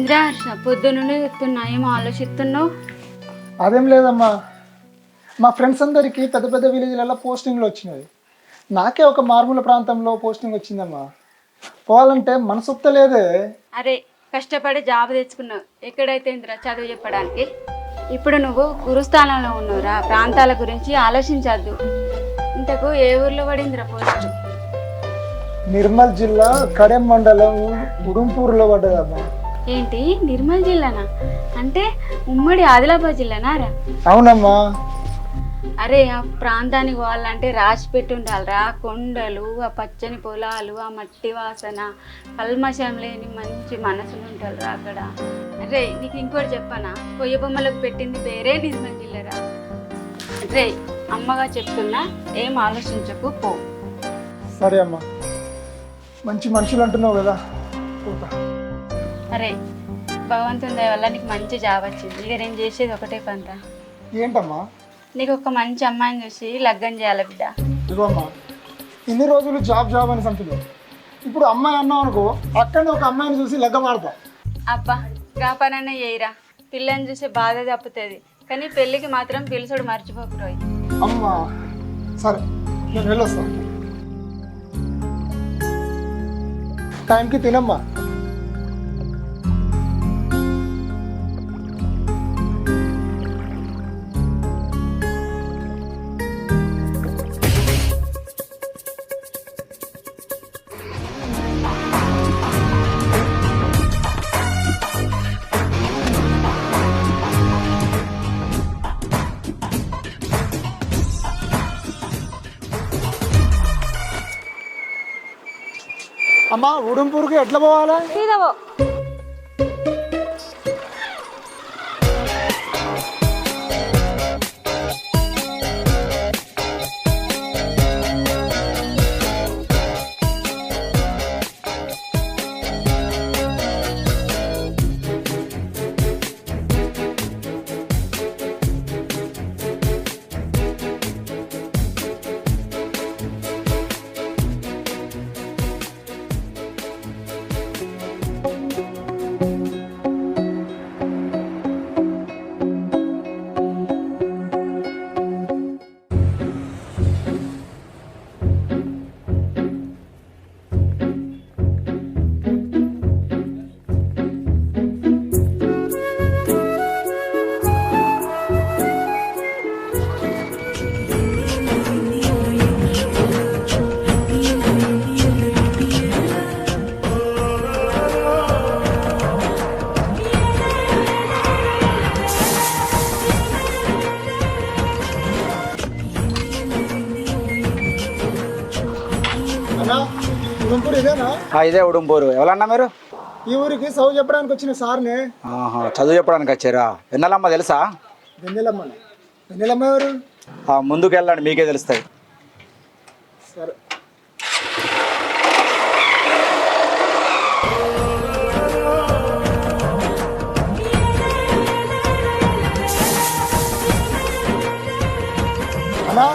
ఏంద్రా హర్ష పొద్దున్నుండి చెప్తున్నా ఏం ఆలోచిస్తున్నావు? అదేం లేదమ్మా, మా ఫ్రెండ్స్ అందరికీ పెద్ద పెద్ద విలేజ్లలో పోస్టింగ్లు వచ్చినాయి. నాకే ఒక మారుమూల ప్రాంతంలో పోస్టింగ్ వచ్చిందమ్మా. పోవాలంటే మనసొప్త లేదే. అరే కష్టపడి జాబ్ తెచ్చుకున్నావు, ఎక్కడైతే ఇంద్రా చదువు చెప్పడానికి. ఇప్పుడు నువ్వు గురుస్థానంలో ఉన్నావురా, ప్రాంతాల గురించి ఆలోచించద్దు. ఇంతకు ఏ ఊర్లో పడిందిరా పోస్ట్? నిర్మల్ జిల్లా కడెం మండలం ఉడుంపూర్లో పడ్డదమ్మా. ఏంటి నిర్మల్ జిల్లానా? అంటే ఉమ్మడి ఆదిలాబాద్ జిల్లానా రా? అవునమ్మా. అరే ఆ ప్రాంతానికి పోవాలంటే రాసి పెట్టి ఉండాలిరా. కొండలు, ఆ పచ్చని పొలాలు, ఆ మట్టి వాసన, కల్మషం లేని మంచి మనసులు ఉంటారురా అక్కడ. అరే నీకు ఇంకోటి చెప్పనా, కొయ్య బొమ్మలకు పెట్టింది పేరే నిర్మల్ జిల్లారా. అరే అమ్మగా చెప్తున్నా, ఏం ఆలోచించకు, పో. సరే అమ్మా, మంచి మనుషులు అంటున్నావు కదా, పోతా. అరే భగవంతుని దయ వల్ల నీకు మంచి జాబ్ వచ్చింది. ఇక నేను చేసేది ఒకటే పనిరా. ఏంటమ్మా? నీకు ఒక మంచి అమ్మాయిని చూసి లగ్గం చేయాలి బిడ్డ. ఇదిగోమ్మా, ఇన్ని రోజులు జాబ్ జాబ్ అని సంతున్నావు. ఇప్పుడు అమ్మాయి అన్నావు అనుకో, అక్కడనే ఒక అమ్మాయిని చూసి లగ్గం ఆడతా. అబ్బా గా పనైనా చేయరా, పిల్లని చూసే బాధ తప్పుతుంది. కానీ పెళ్ళికి మాత్రం పిలుచుడు మర్చిపోకురోయ్. అమ్మా సరే, నేను వెళ్ళొస్తాను. టైంకి తినమ్మా. అమ్మా, ఉడుంపూరుకి ఎట్లా పోవాలా? ఉడుంపూరు ఇదేనా? ఇదే ఉడుంపూరు. ఎవరన్నా మీరు? ఈ ఊరికి చదువు చెప్పడానికి వచ్చిన సార్నే. చదువు చెప్పడానికి వచ్చారా? వెన్నెలమ్మ తెలుసా? వెన్నెలమ్మ? వెన్నెలమ్మ ఎవరు? ముందుకు వెళ్ళండి, మీకే తెలుస్తాయి. సరే. అన్నా,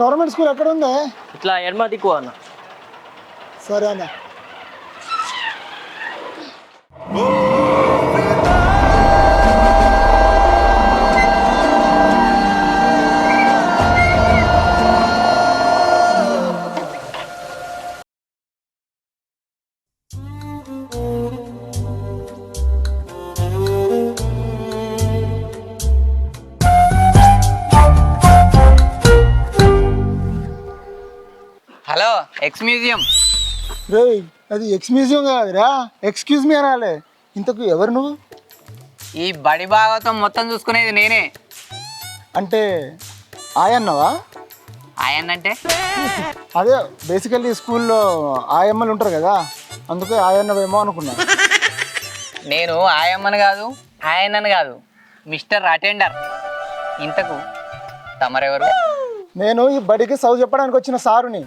గవర్నమెంట్ స్కూల్ ఎక్కడ ఉంది? ఇట్లా ఎడమ దిక్కు అన్న. సరే అన్న. Hello, X museum. రే, అది ఎక్స్ మ్యూజియం కాదురా, ఎక్స్క్యూజ్ మీ అనాలే. ఇంతకు ఎవరు నువ్వు? ఈ బడి భాగవతం మొత్తం చూసుకునేది నేనే. అంటే ఆయన్నవా? ఆయనంటే అదే బేసికల్లీ స్కూల్లో ఆయమ్మలు ఉంటారు కదా, అందుకే ఆయన్నవేమో అనుకున్నా. నేను ఆయమ్మని కాదు, ఆయనని కాదు, మిస్టర్ అటెండర్. ఇంతకు తమరెవరు? నేను ఈ బడికి చదువు చెప్పడానికి వచ్చిన సారుని.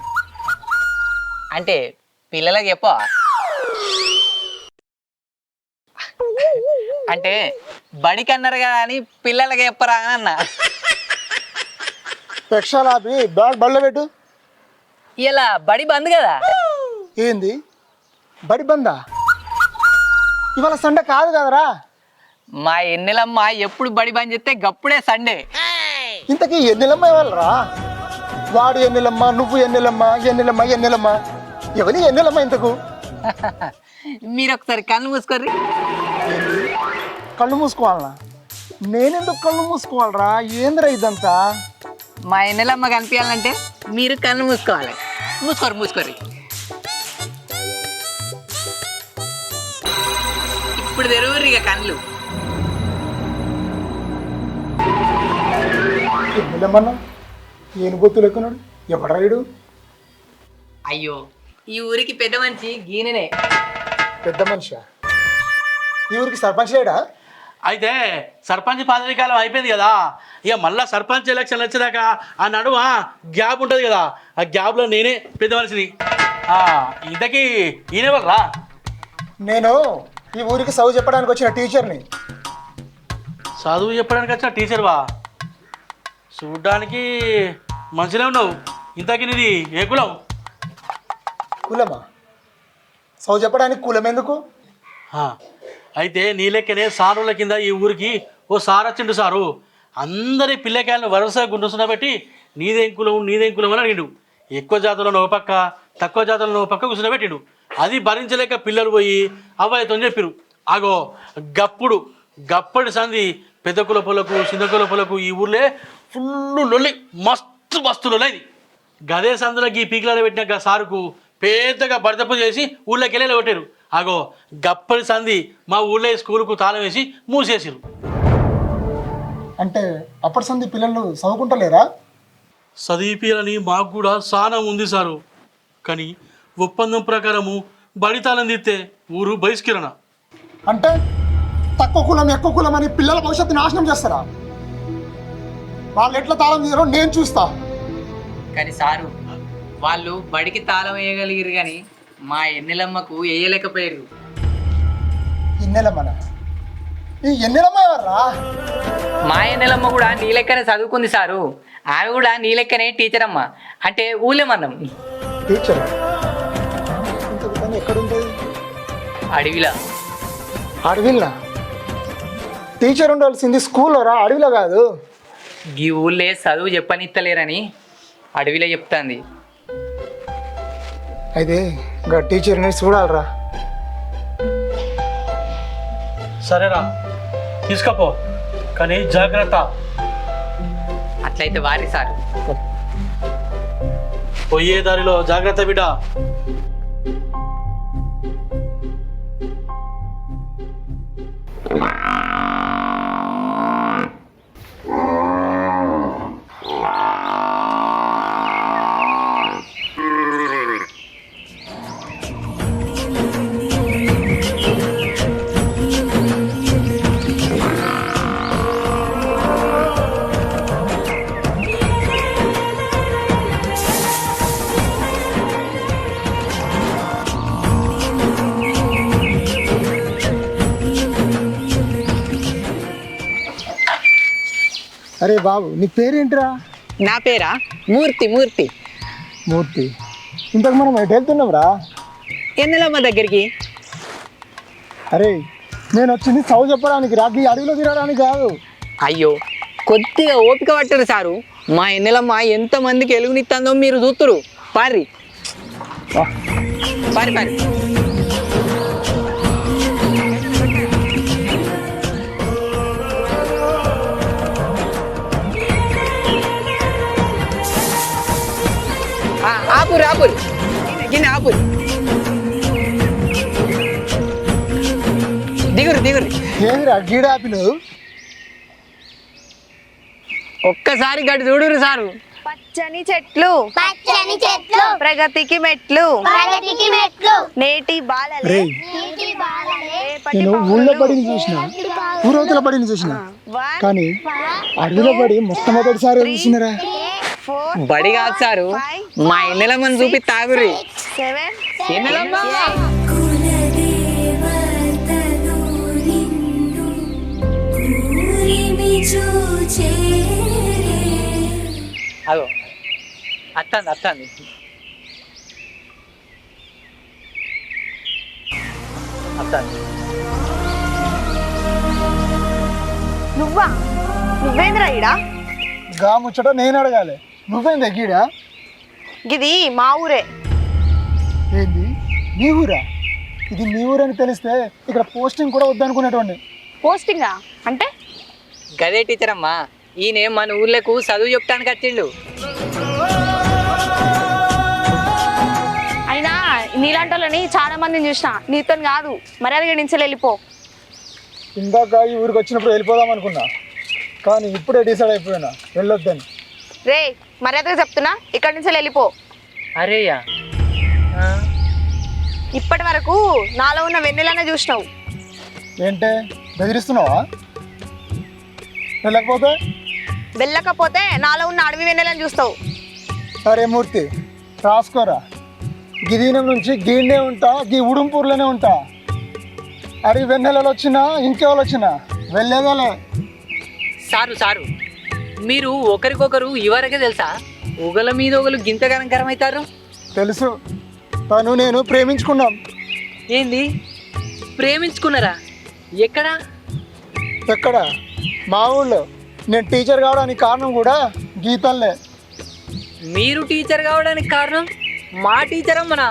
అంటే పిల్లలకి చెప్ప అంటే బడికి అన్నారు కదా అని పిల్లలకి చెప్పరా అని అన్న. పెక్షాలు ఆపి బ్యాగ్ బడిలో పెట్టు. ఇలా బడి బంద్ కదా. ఏంది బడి బందా? ఇవాళ సండే కాదు కదరా. మా ఎన్నెలమ్మ ఎప్పుడు బడి బంద్ చేస్తే గప్పుడే సండే. ఇంతకీ ఎన్నెలమ్మ ఇవ్వాలరా? వాడు ఎన్నెలమ్మ, నువ్వు ఎన్నెలమ్మ, ఎన్నెలమ్మ ఎన్నెలమ్మ, ఎవరి ఎన్నెలమ్మ ఇంతకు? మీరు ఒకసారి కళ్ళు మూసుకోర్రి. కళ్ళు మూసుకోవాలనా? నేనెందుకు కళ్ళు మూసుకోవాలరా? ఏందిరా ఇదంతా? మా ఎన్నెలమ్మ కనిపించాలంటే మీరు కళ్ళు మూసుకోవాలి. మూసుకోర్రి. ఇప్పుడు తెరువుర్రి ఇక కళ్ళు. ఎన్నెలమ్మన్నా ఏను బొత్తులు ఎక్కున్నాడు? ఎవడరాయుడు? అయ్యో, ఈ ఊరికి పెద్ద మనిషి గీననే. పెద్ద మనిషా? ఈ ఊరికి సర్పంచ్ లేడా? అయితే సర్పంచ్ పదవి కాలం అయిపోయింది కదా, ఇక మళ్ళీ సర్పంచ్ ఎలక్షన్ వచ్చేదాకా ఆ నడుమ గ్యాప్ ఉంటుంది కదా, ఆ గ్యాప్లో నేనే పెద్ద మనిషిని. ఇంతకీ ఈయనెవర్రా? నేను ఈ ఊరికి చదువు చెప్పడానికి వచ్చిన టీచర్ని. చదువు చెప్పడానికి వచ్చిన టీచర్వా? చూడ్డానికి మంచిగా ఉన్నావు. ఇంతకీ నీది ఏ కులం? కులమా? చదువు చెప్పడానికి కులం ఎందుకు? అయితే నీ లెక్కనే సారుల కింద ఈ ఊరికి ఓ సార్ వచ్చిండు. సారు అందరి పిల్లకాయలను వరుసగా గుండుస్తున్నా పెట్టి నీదేం కులం అని అడిగిండు. ఎక్కువ జాతులను ఒక పక్క, తక్కువ జాతులను ఒక పక్క కూర్చున్నబెట్టిండు. అది భరించలేక పిల్లలు పోయి అవ్వాయితో చెప్పిరు. ఆగో గప్పటి సంధి పెద్ద కులపులకు చిన్న కులపులకు ఈ ఊర్లే ఫుల్ లొల్లి, మస్తు లొల్లైంది. గదే సందులకి ఈ పీకిలాడ పెట్టిన సారుకు పెద్దగా బడితప్పు చేసి ఊళ్ళోకి వెళ్ళి కొట్టారు. ఆగో గప్పటి సంధి మా ఊళ్ళో స్కూలుకు తాళం వేసి మూసేసారు. అంటే అప్పటి సంధి పిల్లలు చదువుకుంటలేరా? చదివిపియాలని మాకు కూడా చాలా ఉంది సారు. కానీ ఒప్పందం ప్రకారము బడి తాళం తీస్తే ఊరు బహిష్కరణ. అంటే తక్కువ కులం ఎక్కువ కులం అని పిల్లల భవిష్యత్తు నాశనం చేస్తారా? వాళ్ళు ఎట్లా తాళం తీయరో నేను చూస్తా. కానీ సారు, వాళ్ళు బడికి తాళం వేయగలిగారు కానీ మా ఎన్నెలమ్మకు వేయలేకపోయారు. ఎన్నెలమ్మనా? ఈ ఎన్నెలమ్మ ఎవర్రా? మా ఎన్నెలమ్మ కూడా నీ లెక్కనే చదువుకుంది సారు. ఆమె కూడా నీ లెక్కనే టీచర్ అమ్మ, అంటే ఊళ్ళేమన్నాం. టీచర్ ఎక్కడుంటుంది? అడవిలా. అడవిలా? టీచర్ ఉండాల్సింది స్కూల్లో రా, అడవిలో కాదు. ఈ ఊళ్ళే చదువు చెప్పనిత్తలేరని అడవిలో చెప్తాంది. అయితే ఇంకా టీచర్ని చూడాలరా. సరేరా, తీసుకపో, కానీ జాగ్రత్త. అట్లయితే వారి సారు. పోయే దారిలో జాగ్రత్త బిడ్డ. అరే బాబు, నీ పేరేంటిరా? నా పేరా మూర్తి. మూర్తి. ఇంతకు మనం ఎటు వెళ్తున్నాంరా? ఎన్నెలమ్మ దగ్గరికి. అరే నేను వచ్చింది చదువు చెప్పడానికి రా, ఈ అడవిలో తిరగడానికి కాదు. అయ్యో, కొద్దిగా ఓపిక పట్టరు సారు. మా ఎన్నెలమ్మ ఎంతమందికి ఎలుగునిస్తుందో మీరు చూస్తురు. పారి. ఆపురి గిన్నె ఆపురి. దిగురి. ఏందిరా గీడ ఆపినవు? ఒక్కసారి గడి చూడురు సారు. పచ్చని చెట్లు ప్రగతికి మెట్లు నేటి బాలలే నేను ఊళ్ళో బడిని చూసిన, ఊరవతల బడిని చూసిన, కానీ అడవిలో బడి మొట్టమొదటిసారి చూసినరా. బడి కాదు సారు, మా ఎన్నెలమ్మని చూపి తాగురి. ఎన్నెలమ్మ అదో అత్తంది. అత్తంది. నువ్వా? నువ్వేంద్రా ఈడా? గా ముచ్చట నేను అడగాలి, నువ్వేం దగ్గీడా? ఇది మా ఊరే. ఏంది మీ ఊరా? ఇది మీ ఊరని తెలిస్తే ఇక్కడ పోస్టింగ్ కూడా వద్దనుకునేటోండి. పోస్టింగా అంటే? గదే టీచర్ అమ్మా, ఈయన మన ఊర్లకు చదువు చెప్తానికి వచ్చిండు. అయినా నీలాంటి వాళ్ళని చాలా మందిని చూసిన, నీతో కాదు. మర్యాదగా నుంచి వెళ్ళిపో. ఇందాక ఈ ఊరికి వచ్చినప్పుడు వెళ్ళిపోదాం అనుకున్నా, కానీ ఇప్పుడే డిసైడ్ అయిపోయినా వెళ్ళొద్దని. రే మర్యాదగా చెప్తున్నా, ఇక్కడి నుంచి వెళ్ళిపో. అరేయా, ఇప్పటి వరకు నాలో ఉన్న వెన్నెలనే చూసినావు. ఏంటే బెదిరిస్తున్నావా? వెళ్ళకపోతే? వెళ్ళకపోతే నాలో ఉన్న అడవి వెన్నెలని చూస్తావు. సరే మూర్తి, రాసుకోరా. గిదీనం నుంచి గీండే ఉంటా, గీ ఉడుంపూర్లోనే ఉంటా. అడవి వెన్నెలలో వచ్చినా ఇంకెవరు వచ్చినా వెళ్ళేదేలే. సారు మీరు ఒకరికొకరు ఇవరకే తెలుసా? ఒకళ్ళ మీద ఒకరు గింత గణకరం అవుతారు. తెలుసు, తను నేను ప్రేమించుకున్నాం. ఏంది ప్రేమించుకున్నారా? ఎక్కడా? ఎక్కడ? మా ఊళ్ళో. నేను టీచర్ కావడానికి కారణం కూడా గీతల్లే. మీరు టీచర్ కావడానికి కారణం మా టీచర్ అమ్మనా?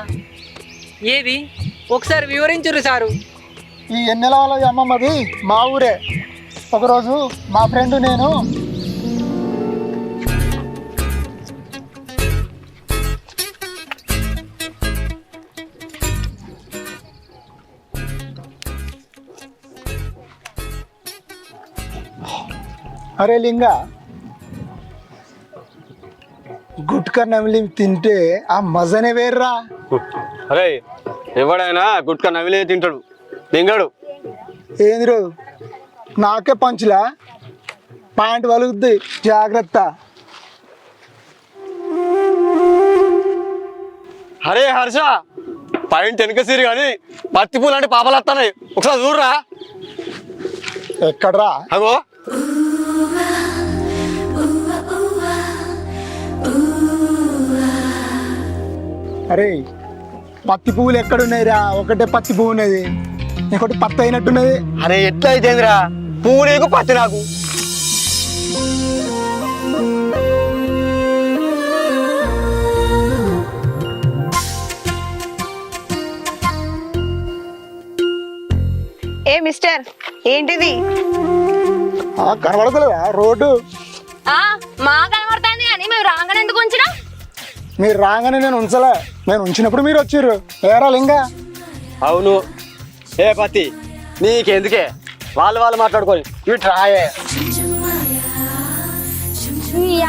ఏది ఒకసారి వివరించురు సారు. ఈ ఎన్నెల వాళ్ళది అమ్మమ్మది మా ఊరే. ఒకరోజు మా ఫ్రెండ్ నేను అరే లింగా, గుట్కా నమిలి తింటే ఆ మజనే వేర్రా. అరే ఎవడైనా గుట్కా నవిలే తింటాడు, తింగడు. ఏందిరో నాకే పంచులా? పాయింట్ వలుగుద్ది, జాగ్రత్త. అరే హర్ష, పాయింట్ వెనక సిరి కానీ పత్తి పూలు అంటే పాపలు వస్తున్నాయి, ఒకసారి చూడరా. ఎక్కడ్రా? అగో అరే పత్తి పువ్వులు ఎక్కడున్నాయిరా? ఒకటే పత్తి పువ్వు ఉన్నది, ఇంకోటి పత్తి అయినట్టున్నది. అరే ఎట్లా అయితేందిరా, పువ్వు నీకు పత్తి నాకు. ఏ మిస్టర్, ఏంటిది? కనబడతలేదా రోడ్డు? మా కనబడతాంది కానీ మేము రాగానే ఎందుకు ఉంచినా? మీరు రాగానే నేను ఉంచలే, నేను ఉంచినప్పుడు మీరు వచ్చిర్రు. ఏరా లింగా? అవును. ఏ పత్తి నీకెందుకే, వాళ్ళు మాట్లాడుకోని ఇవి ట్రాయే.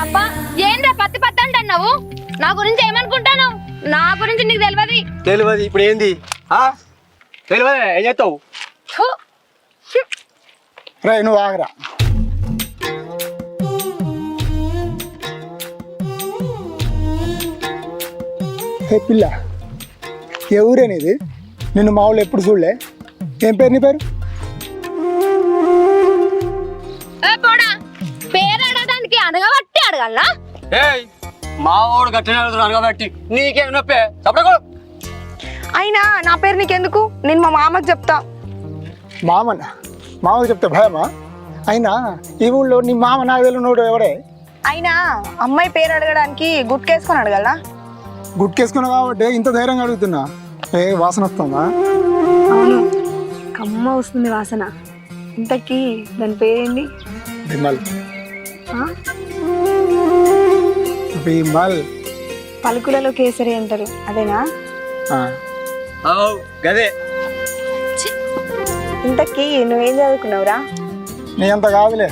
అబ్బా ఏంద్రా పత్తి పత్తి అంటున్నావు? నా గురించి ఏమనుకుంటాను? నా గురించి నీకు తెలియదు. తెలియదు ఇప్పుడు ఏంది? తెలియదు, ఏం చేస్తావు? రే నువ్వు ఆగరా. హే పిల్ల, ఏ ఊరేనిది? నిన్ను మా ఊళ్ళో ఎప్పుడు చూడలే. ఏం పేరు నీ పేరు? పేరు అడగడానికి అడగబట్టి అడగాలనా? ఏయ్ మా వాడు గట్టిన అనగబెట్టి నీకేం నొప్పే చెప్పకూడదు. అయినా నా పేరు నీకెందుకు? నేను మా మామకు చెప్తా. మామకు చెప్తే భయమా? అయినా ఈ ఊళ్ళో నీ మామ నాకు తెలియనోడు ఎవడే? అయినా అమ్మాయి పేరు అడగడానికి గుట్కేసుకొని అడగలనా? గుట్కేసుకున్నావు కాబట్టి ఇంత ధైర్యంగా అడుగుతున్నా. ఏ వాసన వస్తుందా? అవును, కమ్మ వస్తుంది వాసన. ఇంతకీ దాని పేరేంది? విమల్. విమల్ పలుకులలో కేసరి అంటారు, అదేనా? గదే. ఇంతకీ నువ్వేం చదువుకున్నావురా? నీ అంత కాదులే.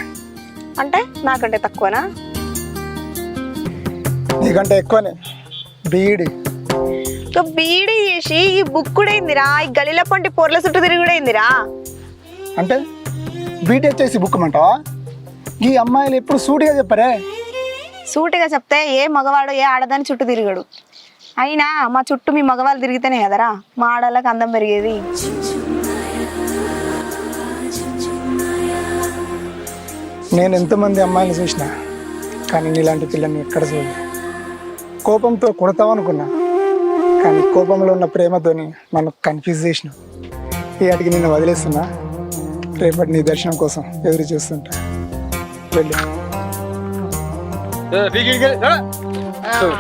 అంటే నాకంటే తక్కువనా? నీకంటే ఎక్కువనే. బీడి బీడీ చేసి ఈ బుక్కుడైందిరా, ఈ గలీల పంటి పొర్ల చుట్టూ తిరుగుడైందిరా. అంటే బీటెక్ చేసి బుక్కమంటావా? ఈ అమ్మాయిలు ఎప్పుడు సూటిగా చెప్పరే. సూటిగా చెప్తే ఏ మగవాడు ఏ ఆడదాని చుట్టూ తిరిగాడు. అయినా మా చుట్టూ మీ మగవాళ్ళు తిరిగితేనే కదరా మా ఆడవాళ్ళకి అందం పెరిగేది. నేను ఎంతమంది అమ్మాయిలు చూసినా, కానీ నీలాంటి పిల్లని ఎక్కడ చూడలే. కోపంతో కొడతావనుకున్నా, కానీ కోపంలో ఉన్న ప్రేమతోని నన్ను కన్ఫ్యూజ్ చేసినావు. ఈ ఆటికి నిన్ను వదిలేస్తున్నా. రేపటి నీ దర్శనం కోసం ఎదురు చూస్తుంటా. పెళ్ళి.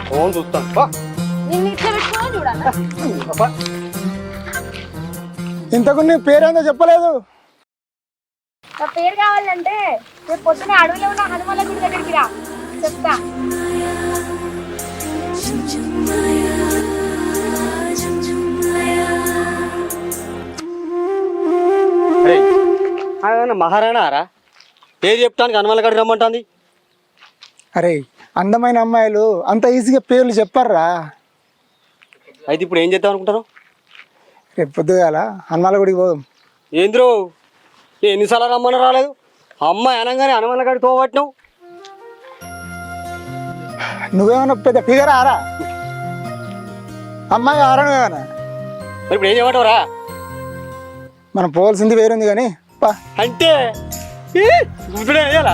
ఫోన్ చూస్తాను బా. నిన్ను ఇట్లా పెట్టుకోవాలి చూడాలా? ఇంతకు నీ పేరేందో చెప్పలేదు. నా పేరు కావాలంటే రేపు పొద్దున అడవిలో ఉన్న హనుమాన్ల గుడి దగ్గరికి రా, చెప్తా. మహారాణారా పేరు చెప్తానికి హనుమాన్ల కాడికి రమ్మంటుంది. అరే అందమైన అమ్మాయిలు అంత ఈజీగా పేర్లు చెప్పారా? అయితే ఇప్పుడు ఏం చేద్దాం అనుకుంటారు? రేపు పొద్దుగాల హనుమాన్ల గుడికి పోదాం. ఏంద్రో ఎన్నిసార్లు రమ్మని రాలేదు, అమ్మాయి అనగానే హనుమాన్ల కాడికి తోబట్టినావు. నువ్వేమన్నా పెద్ద ఫిగర్ ఆరా? అమ్మాయి ఆరా నువ్వేమన్నా? మరి ఇప్పుడు ఏం చేయమంటావురా? మనం పోవాల్సింది వేరుంది కానీ పా. అంటే గుర్తుడే అయ్యాలా